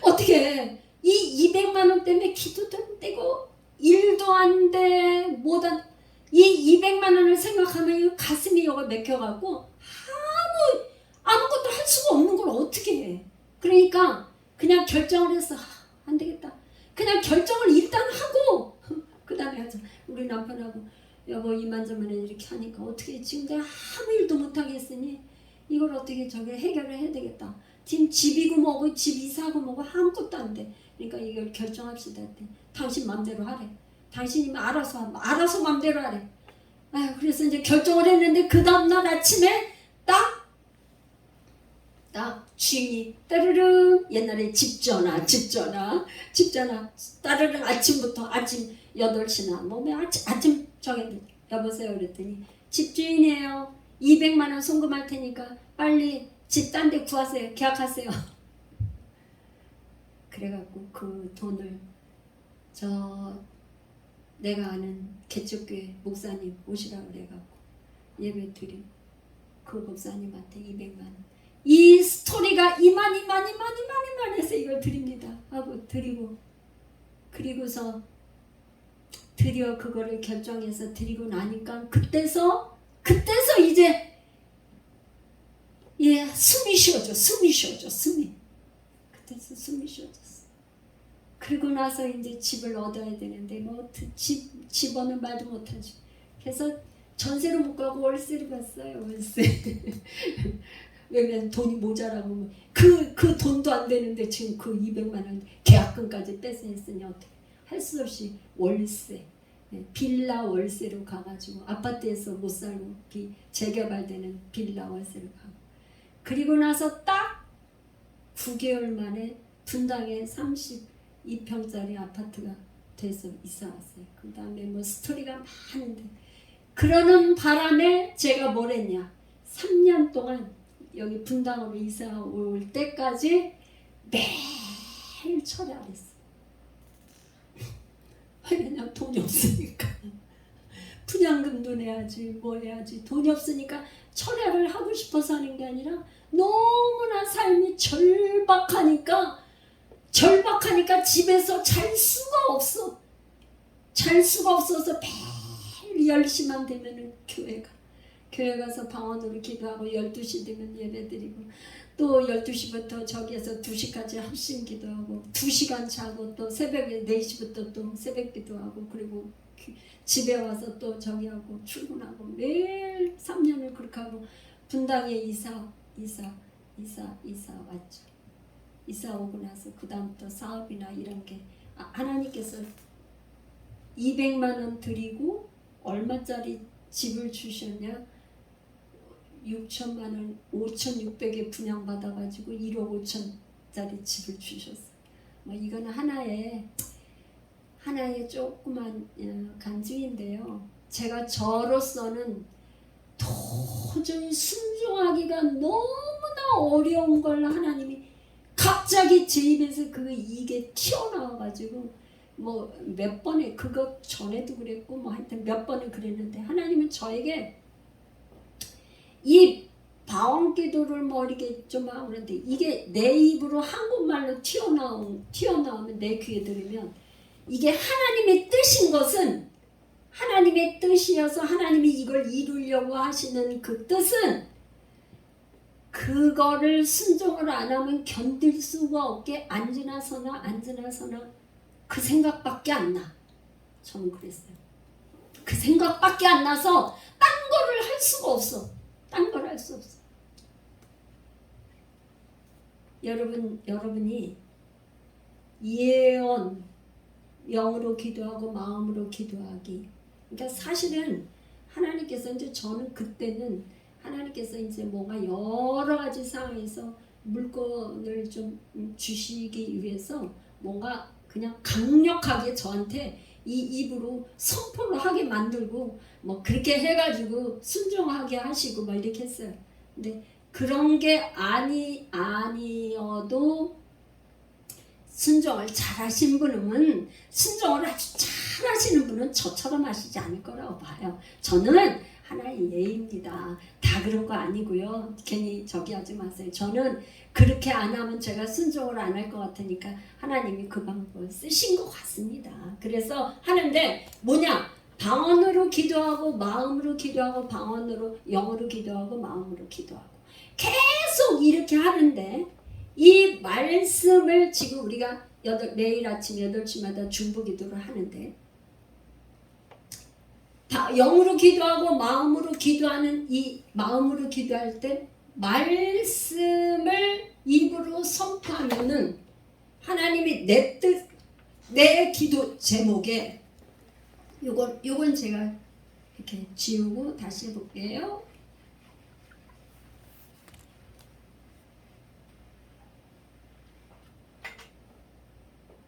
어떻게 해? 이 200만 원 때문에 기도도 안 되고 일도 안 돼. 이 200만 원을 생각하면 이 가슴이 여가 맥혀갖고 아무것도 할 수가 없는 걸 어떻게 해. 그러니까 그냥 결정을 했어. 안 되겠다. 그냥 결정을 일단 하고 그 다음에 하자. 우리 남편하고 여보 이만저만에 이렇게 하니까 어떻게 지금 내가 아무 일도 못하겠으니 이걸 어떻게 해결을 해야 되겠다. 지금 집이고 뭐고 집 이사하고 뭐고 아무것도 안 돼. 그러니까 이걸 결정합시다. 당신 맘대로 하래. 당신이 알아서 맘대로 하래. 그래서 이제 결정을 했는데 그 다음날 아침에 딱 주인이 따르릉 옛날에 집전화 따르릉 아침부터 아침 8시나 아침 정했는데 여보세요 그랬더니 집주인이에요. 200만 원 송금할 테니까 빨리 집 딴 데 구하세요. 계약하세요. 그래갖고 그 돈을 내가 아는 개척교회 목사님 오시라고 그래갖고 예배 드린 그 목사님한테 200만 원. 이 스토리가 이만 해서 이걸 드립니다. 하고 드리고 그리고서 드디어 그거를 결정해서 드리고 나니까 그때서 이제 숨이 쉬어져. 그때서 숨이 쉬어졌어. 그리고 나서 이제 집을 얻어야 되는데 집어는 말도 못하지. 그래서 전세로 못 가고 월세로 갔어요. 월세. 왜냐면 돈이 모자라고 그 돈도 안 되는데 지금 그 200만 원 계약금까지 뺏어냈으니 어떻게 할 수 없이 월세 빌라 월세로 가가지고 아파트에서 못 살고 재개발되는 빌라 월세로 가고 그리고 나서 딱 9개월 만에 분당에 32평짜리 아파트가 돼서 이사 왔어요. 그 다음에 뭐 스토리가 많은데 그러는 바람에 제가 뭘 했냐 3년 동안 여기 분당으로 이사 올 때까지 매일 철야했어. 왜냐면 돈이 없으니까 분양금도 내야지 뭐 해야지 돈이 없으니까 철야를 하고 싶어서 하는 게 아니라 너무나 삶이 절박하니까 집에서 잘 수가 없어. 잘 수가 없어서 매일 10시만 되면은 교회 가서 방언으로 기도하고 12시 되면 예배드리고 또 12시부터 저기에서 2시까지 합심 기도하고 2시간 자고 또 새벽에 4시부터 또 새벽 기도하고 그리고 집에 와서 또 저기 하고 출근하고 매일 3년을 그렇게 하고 분당에 이사 왔죠. 이사 오고 나서 그 다음부터 사업이나 이런 게 하나님께서 200만 원 드리고 얼마짜리 집을 주셨냐 6천만 원 5,600에 분양받아가지고 1억 5천짜리 집을 주셨어요. 뭐 이거는 하나의 조그만 간증인데요. 제가 저로서는 도저히 순종하기가 너무나 어려운 걸 하나님이 갑자기 제 입에서 이게 튀어나와가지고 뭐 몇 번에 그것 전에도 그랬고 뭐 하여튼 몇 번을 그랬는데 하나님은 저에게 이 방언 기도를 뭐 이렇게 좀 하고 그러는데 이게 내 입으로 한국말로 튀어나오면 내 귀에 들으면 이게 하나님의 뜻인 것은 하나님의 뜻이어서 하나님이 이걸 이루려고 하시는 그 뜻은 그거를 순종을 안 하면 견딜 수가 없게 앉으나 서나 그 생각밖에 안 나. 저는 그랬어요. 그 생각밖에 안 나서 딴 거를 할 수가 없어. 딴 걸 할 수 없어. 여러분이 예언 영으로 기도하고 마음으로 기도하기. 그러니까 사실은 하나님께서 이제 저는 그때는 하나님께서 이제 뭔가 여러 가지 상황에서 물건을 좀 주시기 위해서 뭔가 그냥 강력하게 저한테 이 입으로 선포를 하게 만들고 뭐 그렇게 해가지고 순종하게 하시고 막 이렇게 했어요. 근데 그런 게 아니어도 순종을 잘하신 분은 순종을 아주 잘하시는 분은 저처럼 하시지 않을 거라고 봐요. 저는 하나의 예입니다. 다 그런 거 아니고요. 괜히 저기 하지 마세요. 저는 그렇게 안 하면 제가 순종을 안 할 것 같으니까 하나님이 그 방법을 쓰신 것 같습니다. 그래서 하는데 뭐냐? 방언으로 기도하고 마음으로 기도하고 방언으로 영어로 기도하고 마음으로 기도하고 계속 이렇게 하는데 이 말씀을 지금 우리가 매일 아침 8시마다 중보기도를 하는데 영으로 기도하고 마음으로 기도하는 이 마음으로 기도할 때 말씀을 입으로 선포하면은 하나님이 내 기도 제목에 요건 제가 이렇게 지우고 다시 해볼게요.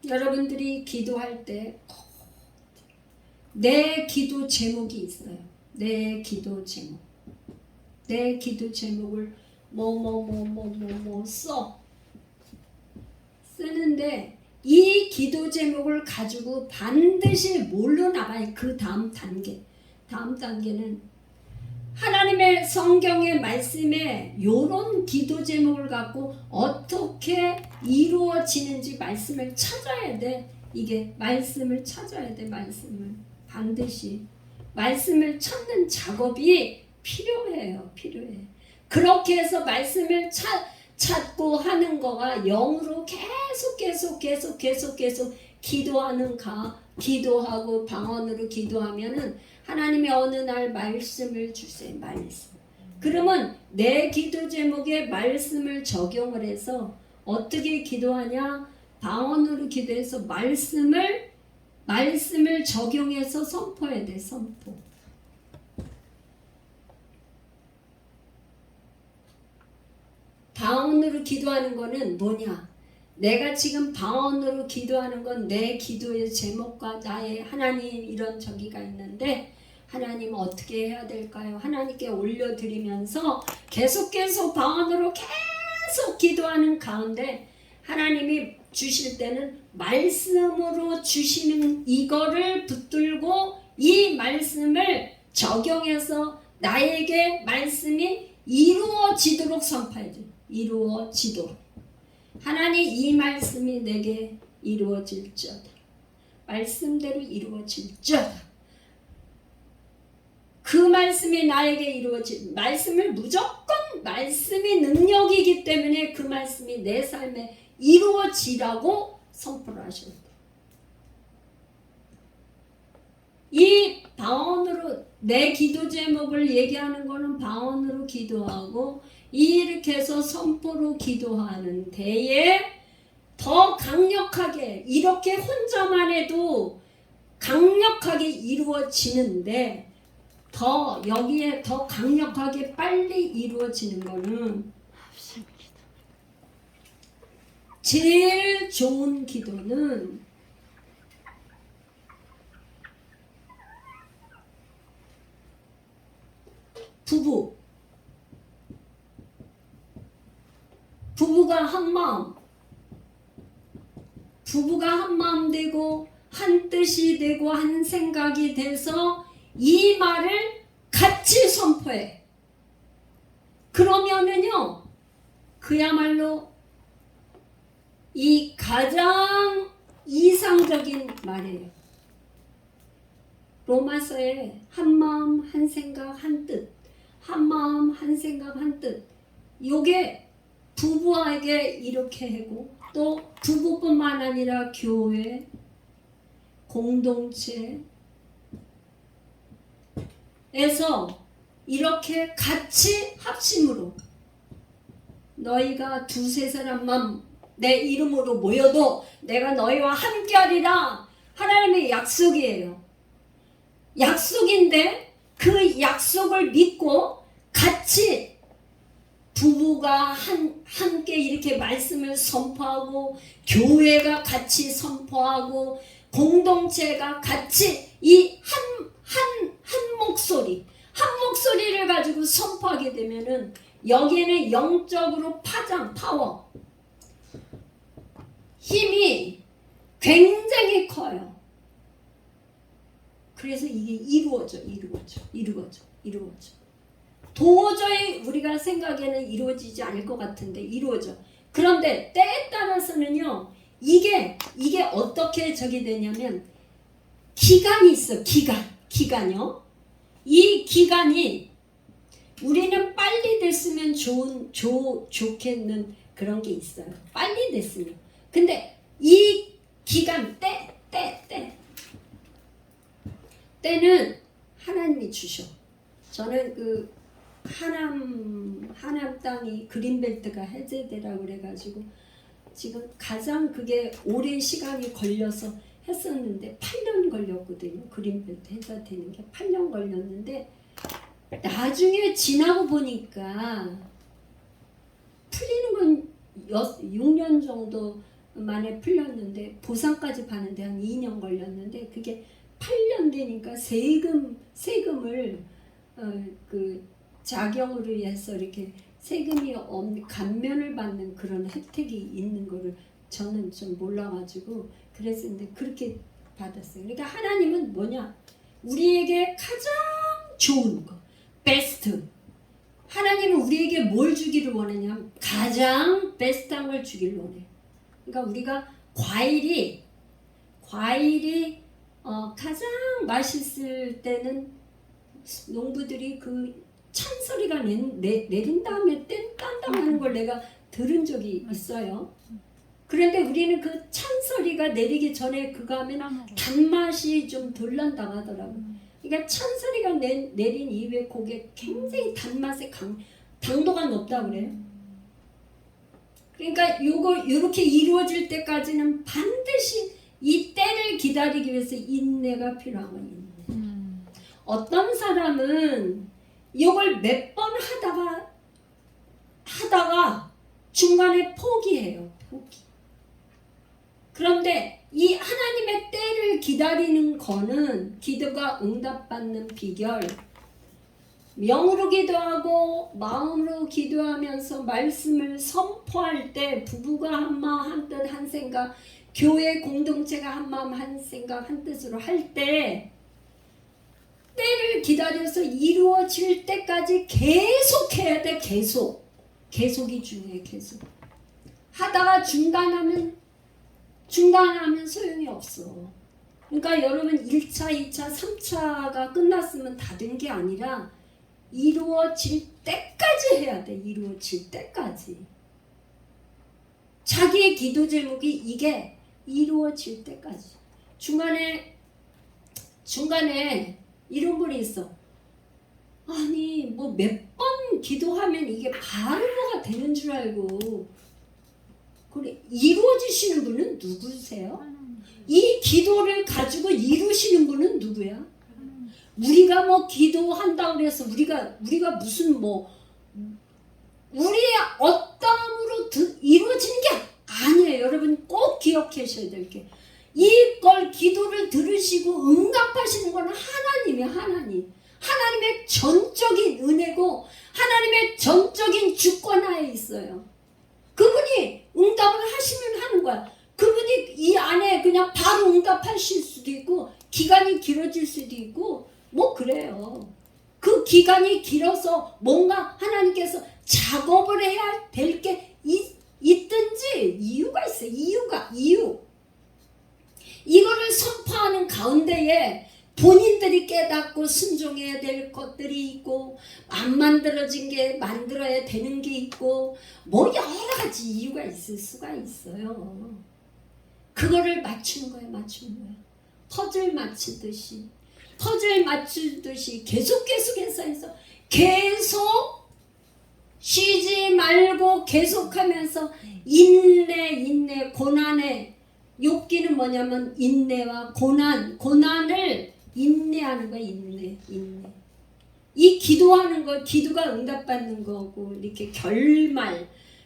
여러분들이 기도할 때 내 기도 제목이 있어요. 내 기도 제목. 내 기도 제목을 쓰는데 이 기도 제목을 가지고 반드시 뭘로 나가요? 그 다음 단계. 다음 단계는 하나님의 성경의 말씀에 요런 기도 제목을 갖고 어떻게 이루어지는지 말씀을 찾아야 돼. 이게 말씀을 찾아야 돼. 말씀을 반드시 말씀을 찾는 작업이 필요해요. 필요해. 그렇게 해서 말씀을 찾고 하는 거가 영으로 계속 기도하고 방언으로 기도하면은 하나님이 어느 날 말씀을 주세요. 그러면 내 기도 제목에 말씀을 적용을 해서 어떻게 기도하냐? 방언으로 기도해서 말씀을 적용해서 선포해야 돼. 선포. 방언으로 기도하는 거는 뭐냐? 내가 지금 방언으로 기도하는 건 내 기도의 제목과 나의 하나님 이런 저기가 있는데 하나님 어떻게 해야 될까요? 하나님께 올려드리면서 계속 방언으로 계속 기도하는 가운데 하나님이 주실 때는 말씀으로 주시는 이거를 붙들고 이 말씀을 적용해서 나에게 말씀이 이루어지도록 선포해줘. 이루어지도록. 하나님 이 말씀이 내게 이루어질지어다. 말씀대로 이루어질지어다. 그 말씀이 나에게 이루어질 말씀을 무조건 말씀이 능력이기 때문에 그 말씀이 내 삶에 이루어지라고 선포를 하셔야 돼요. 이 방언으로 내 기도 제목을 얘기하는 거는 방언으로 기도하고 이렇게 해서 선포로 기도하는 데에 더 강력하게 이렇게 혼자만 해도 강력하게 이루어지는데 더 여기에 더 강력하게 빨리 이루어지는 거는 제일 좋은 기도는 부부가 한 마음 되고 한 뜻이 되고 한 생각이 돼서 이 말을 같이 선포해. 그러면은요 그야말로 이 가장 이상적인 말이에요. 로마서에 한 마음 한 생각 한 뜻, 한 마음 한 생각 한 뜻, 요게 부부에게 이렇게 하고 또 부부뿐만 아니라 교회, 공동체에서 이렇게 같이 합심으로 너희가 두세 사람만 내 이름으로 모여도 내가 너희와 함께하리라. 하나님의 약속이에요. 약속인데 그 약속을 믿고 같이 부부가 함께 이렇게 말씀을 선포하고 교회가 같이 선포하고 공동체가 같이 이 한 목소리를 가지고 선포하게 되면은 여기에는 영적으로 파워 힘이 굉장히 커요. 그래서 이게 이루어져. 도저히 우리가 생각에는 이루어지지 않을 것 같은데 이루어져. 그런데 때에 따라서는요. 이게 어떻게 저기 되냐면 기간이 있어. 기간이요. 이 기간이 우리는 빨리 됐으면 좋겠는 그런 게 있어요. 빨리 됐으면. 근데 이 기간 때는 하나님이 주셔. 저는 그 하남 땅이 그린벨트가 해제되라고 그래가지고 지금 가장 그게 오랜 시간이 걸려서 했었는데 8년 걸렸거든요. 그린벨트 해제되는 게 8년 걸렸는데 나중에 지나고 보니까 풀리는 건 6년 정도 만에 풀렸는데 보상까지 받는데 한 2년 걸렸는데 그게 8년 되니까 세금을 그 자경으로 해서 이렇게 세금이 감면을 받는 그런 혜택이 있는 거를 저는 좀 몰라가지고 그랬는데 그렇게 받았어요. 그러니까 하나님은 뭐냐? 우리에게 가장 좋은 거, 베스트. 하나님은 우리에게 뭘 주기를 원하냐면 가장 베스트한 걸 주기를 원해요. 그러니까 우리가 과일이 가장 맛있을 때는 농부들이 그 찬소리가 내린 다음에 딴다고 하는 걸 내가 들은 적이 있어요. 그런데 우리는 그 찬소리가 내리기 전에 그거 하면 단맛이 좀 덜 난다고 하더라고요. 그러니까 찬소리가 내린 이후에 그게 굉장히 단맛의 당도가 높다 그래요. 그러니까 요렇게 이루어질 때까지는 반드시 이 때를 기다리기 위해서 인내가 필요한 거예요. 인내. 어떤 사람은 이걸 몇 번 하다가 중간에 포기해요. 포기. 그런데 이 하나님의 때를 기다리는 거는 기도가 응답받는 비결. 영으로 기도하고 마음으로 기도하면서 말씀을 선포할 때 부부가 한 마음 한 뜻 한 생각, 교회 공동체가 한 마음 한 생각 한 뜻으로 할 때 때를 기다려서 이루어질 때까지 계속해야 돼. 계속이 중요해. 계속 하다가 중단하면 소용이 없어. 그러니까 여러분 1차, 2차, 3차가 끝났으면 다 된 게 아니라 이루어질 때까지 해야 돼. 이루어질 때까지. 자기의 기도 제목이 이게 이루어질 때까지. 중간에 이런 분이 있어. 아니 뭐 몇 번 기도하면 이게 바로 뭐가 되는 줄 알고. 그래 이루어지시는 분은 누구세요? 이 기도를 가지고 이루시는 분은 누구야? 우리가 뭐 기도한다고 그래서 우리가 무슨 뭐 우리의 어떠함으로 이루어지는 게 아니에요. 여러분 꼭 기억하셔야 될 게 이걸 기도를 들으시고 응답하시는 거는 하나님의 전적인 은혜고 하나님의 전적인 주권 하에 있어요. 그분이 응답을 하시면 하는 거야. 그분이 이 안에 그냥 바로 응답하실 수도 있고 기간이 길어질 수도 있고 뭐 그래요. 그 기간이 길어서 뭔가 하나님께서 작업을 해야 될 게 있든지 이유가 있어요. 이유. 이거를 선포하는 가운데에 본인들이 깨닫고 순종해야 될 것들이 있고 안 만들어진 게 만들어야 되는 게 있고 뭐 여러 가지 이유가 있을 수가 있어요. 그거를 맞추는 거예요. 퍼즐 맞추듯이 계속해서 계속 쉬지 말고 계속하면서 인내 고난에 욥기는 뭐냐면 인내와 고난을 인내하는 거야. 인내. 이 기도하는 거 기도가 응답받는 거고 이렇게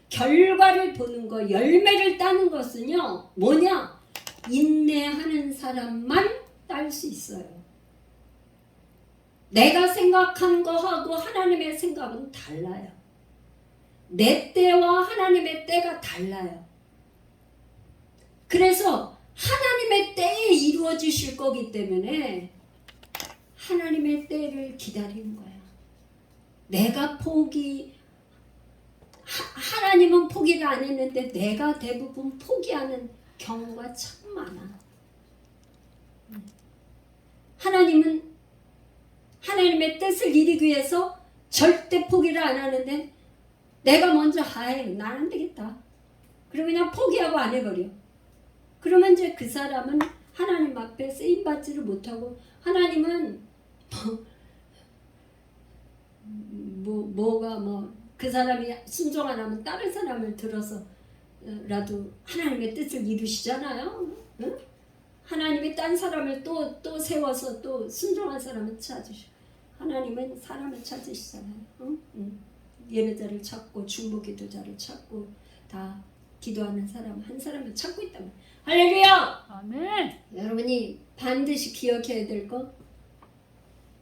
결과를 보는 거 열매를 따는 것은요 뭐냐 인내하는 사람만 딸 수 있어요. 내가 생각한 거하고 하나님의 생각은 달라요. 내 때와 하나님의 때가 달라요. 그래서 하나님의 때에 이루어지실 거기 때문에 하나님의 때를 기다리는 거야. 내가 하나님은 포기를 안 했는데 내가 대부분 포기하는 경우가 참 많아. 하나님은 하나님의 뜻을 이루기 위해서 절대 포기를 안 하는데 내가 먼저 나는 안 되겠다. 그러면 그냥 포기하고 안 해버려. 그러면 이제 그 사람은 하나님 앞에 쓰임받지를 못하고 하나님은 그 사람이 순종 안 하면 다른 사람을 들어서라도 하나님의 뜻을 이루시잖아요. 응? 하나님이 딴 사람을 또 세워서 또 순종한 사람을 찾으시고 하나님은 사람을 찾으시잖아요. 응? 예배자를 찾고 중보기도자를 찾고 다 기도하는 사람 한 사람을 찾고 있다면 할렐루야! 아멘. 여러분이 반드시 기억해야 될 거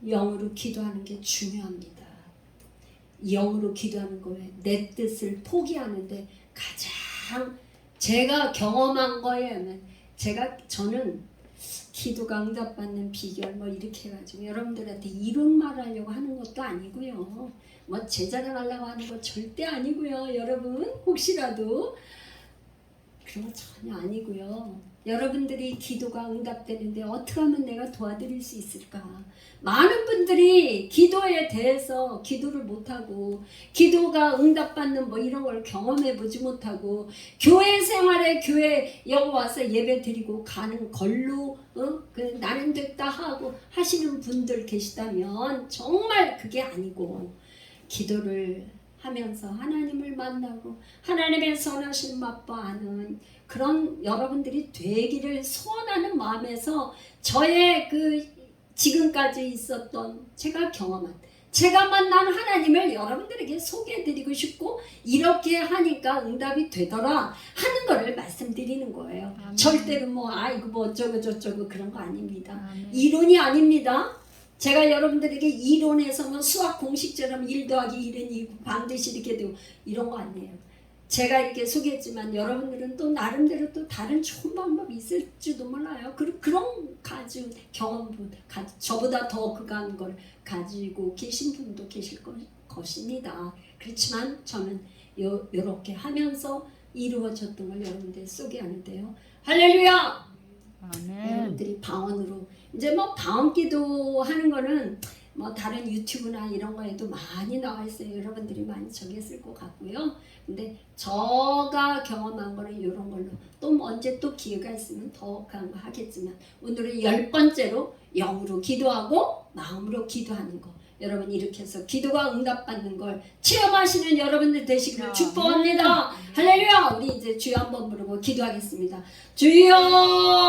영으로 기도하는 게 중요합니다. 영으로 기도하는 거에 내 뜻을 포기하는데 가장 제가 경험한 거에 저는 기도가 응답받는 비결 뭐 이렇게 해가지고 여러분들한테 이론 말하려고 하는 것도 아니고요. 뭐 제자랑하려고 하는 거 절대 아니고요. 여러분 혹시라도 그런 거 전혀 아니고요. 여러분들이 기도가 응답되는데 어떻게 하면 내가 도와드릴 수 있을까? 많은 분들이 기도에 대해서 기도를 못하고 기도가 응답받는 뭐 이런 걸 경험해 보지 못하고 교회 생활에 교회 여기 와서 예배 드리고 가는 걸로 나는 됐다 하고 하시는 분들 계시다면 정말 그게 아니고 기도를 하면서 하나님을 만나고 하나님의 선하신 맛과 아는 그런 여러분들이 되기를 소원하는 마음에서 저의 그 지금까지 있었던 제가 경험한 제가 만난 하나님을 여러분들에게 소개해드리고 싶고 이렇게 하니까 응답이 되더라 하는 거를 말씀드리는 거예요. 아멘. 절대로 뭐 아이고 뭐 어쩌고 저쩌고 그런 거 아닙니다. 아멘. 이론이 아닙니다. 제가 여러분들에게 이론에서 뭐 수학 공식처럼 1 더하기 1은 2고 반드시 이렇게 되고 이런 거 아니에요. 제가 이렇게 소개했지만 여러분들은 또 나름대로 또 다른 좋은 방법이 있을지도 몰라요. 그런 가지고 경험, 저보다 더 그간 걸 가지고 계신 분도 계실 것입니다. 그렇지만 저는 이렇게 하면서 이루어졌던 걸 여러분들 소개하는데요. 할렐루야! 아멘. 여러분들이 방언으로 이제 뭐 방언기도 하는 거는 뭐 다른 유튜브나 이런 거에도 많이 나와 있어요. 여러분들이 많이 정했을 것 같고요. 근데 제가 경험한 거는 이런 걸로 또 언제 또 기회가 있으면 더 강화하겠지만 오늘은 10번째로 영으로 기도하고 마음으로 기도하는 거. 여러분 이렇게 해서 기도가 응답받는 걸 체험하시는 여러분들 되시기를 축복합니다. 할렐루야! 우리 이제 주여 한번 부르고 기도하겠습니다. 주여!